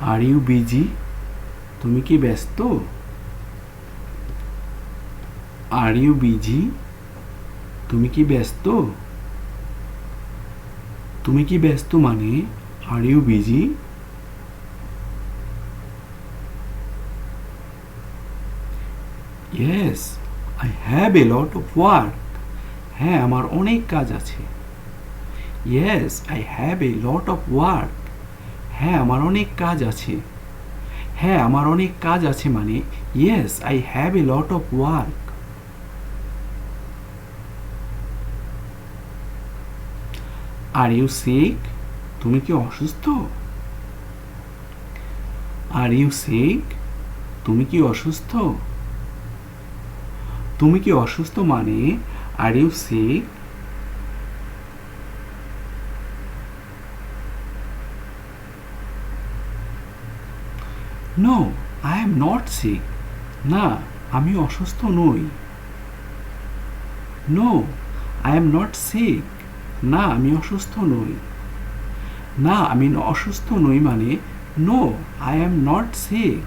R you busy? তুমি কি ব্যস্ত? Are you busy? তুমি কি ব্যস্ত? তুমি কি ব্যস্ত মানে are you busy? Yes, I have a lot of work. হ্যাঁ, আমার অনেক কাজ আছে। Yes, I have a lot of work. হ্যাঁ, আমার অনেক কাজ আছে। হ্যাঁ, আমার অনেক কাজ আছে মানে yes, I have a lot of work. Are you sick? তুমি কি অসুস্থ? Are you sick? তুমি কি অসুস্থ? তুমি কি অসুস্থ মানে are you sick? No, I am not sick. না, আমি অসুস্থ নই। No, I am not sick. না, আমি অসুস্থ নই। না, আমি অসুস্থ নই মানে no, I am not sick.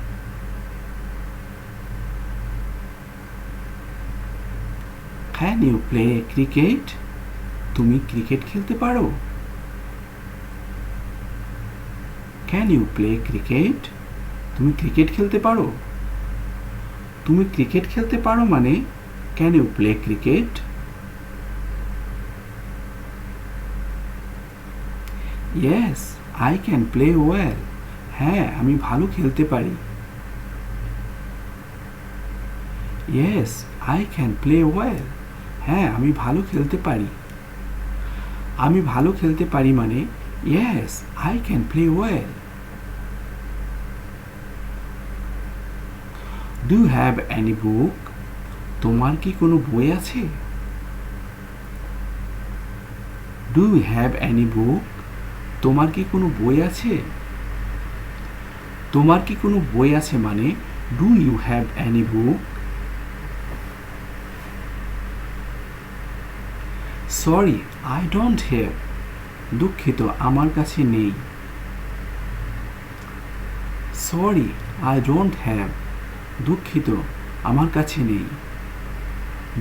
Can you play cricket? তুমি ক্রিকেট খেলতে পারো? Can you play cricket? তুমি ক্রিকেট খেলতে পারো? তুমি ক্রিকেট খেলতে পারো মানে can you play cricket? Yes, I can play well. হ্যাঁ, আমি ভালো খেলতে পারি। Yes, I can play well. হ্যাঁ, আমি ভালো খেলতে পারি। আমি ভালো খেলতে পারি মানে yes, I can play well. Do you have any book? তোমার কি কোনো বই আছে? Do you have any book? তোমার কি কোনো বই আছে? তোমার কি কোনো বই আছে মানে do you have any book? Sorry, I don't have. দুঃখিত, আমার কাছে নেই। Sorry, I don't have. দুঃখিত, আমার কাছে নেই।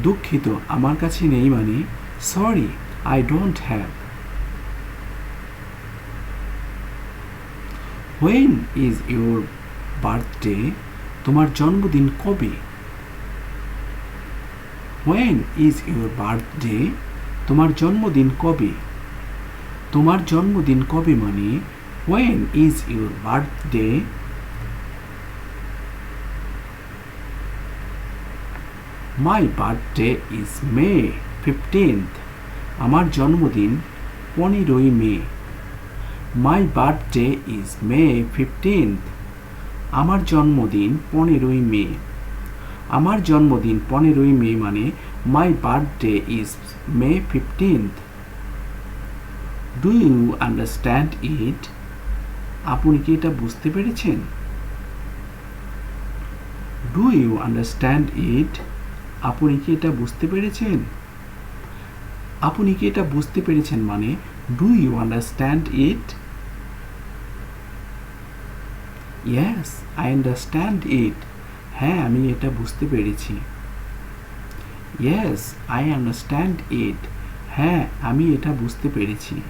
দুঃখিত, আমার কাছে নেই মানে sorry, I don't have. When is your birthday? তোমার জন্মদিন কবে? When is your birthday? তোমার জন্মদিন কবে? তোমার জন্মদিন কবে মানে when is your birthday? My birthday is May 15th। আমার জন্মদিন 15ই মে। মাই বার্থডে ইজ মে 15th। আমার জন্মদিন 15ই মে। আমার জন্মদিন 15ই মে মানে my birthday is May 15th। Do you understand it? আপনি কি এটা বুঝতে পেরেছেন? Do you understand it? আপনি কি এটা বুঝতে পেরেছেন? আপনি কি এটা বুঝতে পেরেছেন মানে do you understand it? Yes, I understand it. হ্যাঁ, আমি এটা বুঝতে পেরেছি। Yes, I understand it. হ্যাঁ, আমি এটা বুঝতে পেরেছি।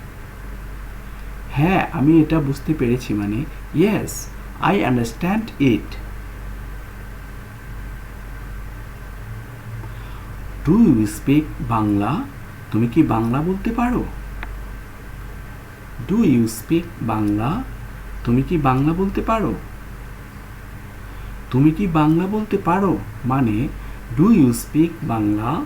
হ্যাঁ, আমি এটা বুঝতে পেরেছি মানে yes, I understand it. Do you speak Bangla? তুমি কি বাংলা বলতে পারো? Do you speak Bangla? তুমি কি বাংলা বলতে পারো? তুমি কি বাংলা বলতে পারো মানে do you speak Bangla?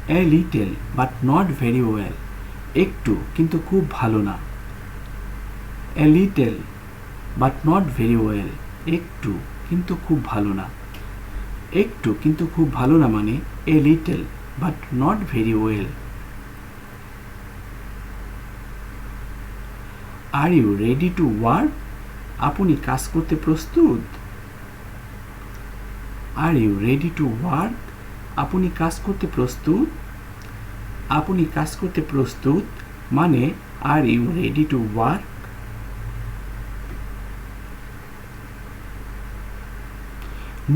A little but not very well. একটু কিন্তু খুব ভালো না। A little but not very well. একটু কিন্তু খুব ভালো না। একটু কিন্তু খুব ভালো না মানে a little but not very well. Are you ready to work? আপনি কাজ করতে প্রস্তুত? Are you ready to work? আপনি কাজ করতে প্রস্তুত? আপনি কাজ করতে প্রস্তুত? মানে are you ready to work?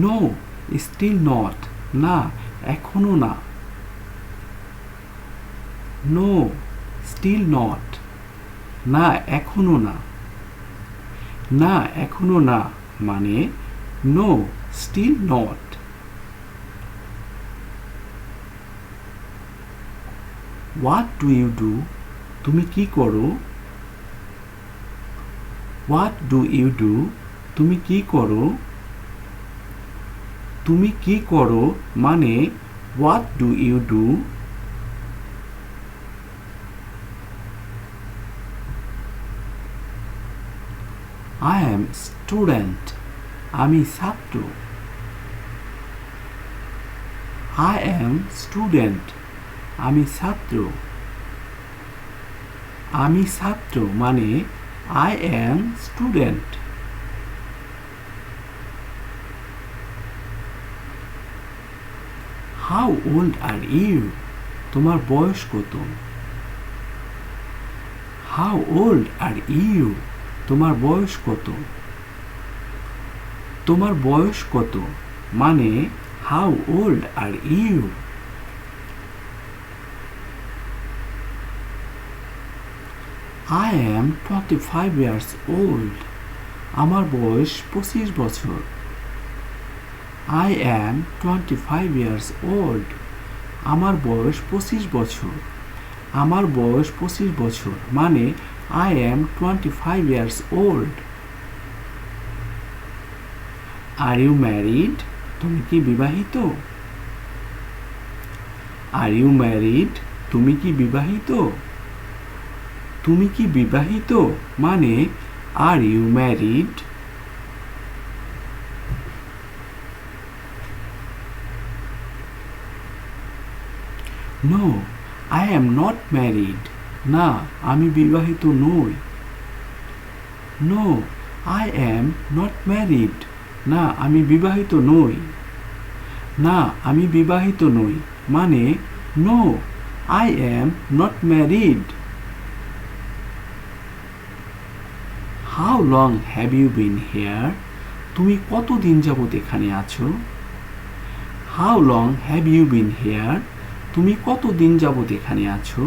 No, still not, না এখনো না। নো, স্টিল নট, না এখনো না। না এখনো না মানে no, still not. What do you do, তুমি কি করো? হোয়াট ডু ইউ ডু, তুমি কি করো? তুমি কি করো মানে what do you do? I am student, আমি ছাত্র। আই অ্যাম স্টুডেন্ট, আমি ছাত্র। আমি ছাত্র মানে I am student. How old are you, তোমার বয়স কত? হাউ ওল্ড আর ইউ, তোমার বয়স কত? তোমার বয়স কত মানে how old are you? I am 25 years old. আমার বয়স 25 বছর। I am 25 years old. আমার বয়স 25 বছর। আমার বয়স 25 বছর মানে I am 25 years old. Are you married? তুমি কি বিবাহিত? Are you married? তুমি কি বিবাহিত? তুমি কি বিবাহিত মানে are you married? No, I am not married, না আমি বিবাহিত নই। No, I am not married, না আমি বিবাহিত নই। না আমি বিবাহিত নই মানে no, I am not married. How long have you been here, তুমি কতদিন যাবত এখানে আছো? How long have you been here, তুমি কতদিন যাবত এখানে আছো?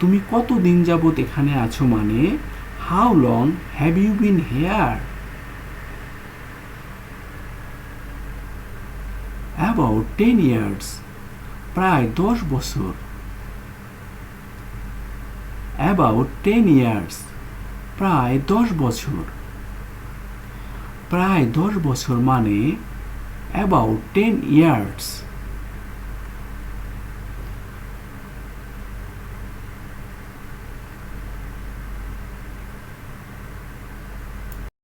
তুমি কতদিন যাবত এখানে আছো মানে how long have you been here? About 10 years, প্রায় 10 বছর। অ্যাবাউট 10 years, প্রায় 10 বছর। প্রায় 10 বছর মানে অ্যাবাউট 10 years।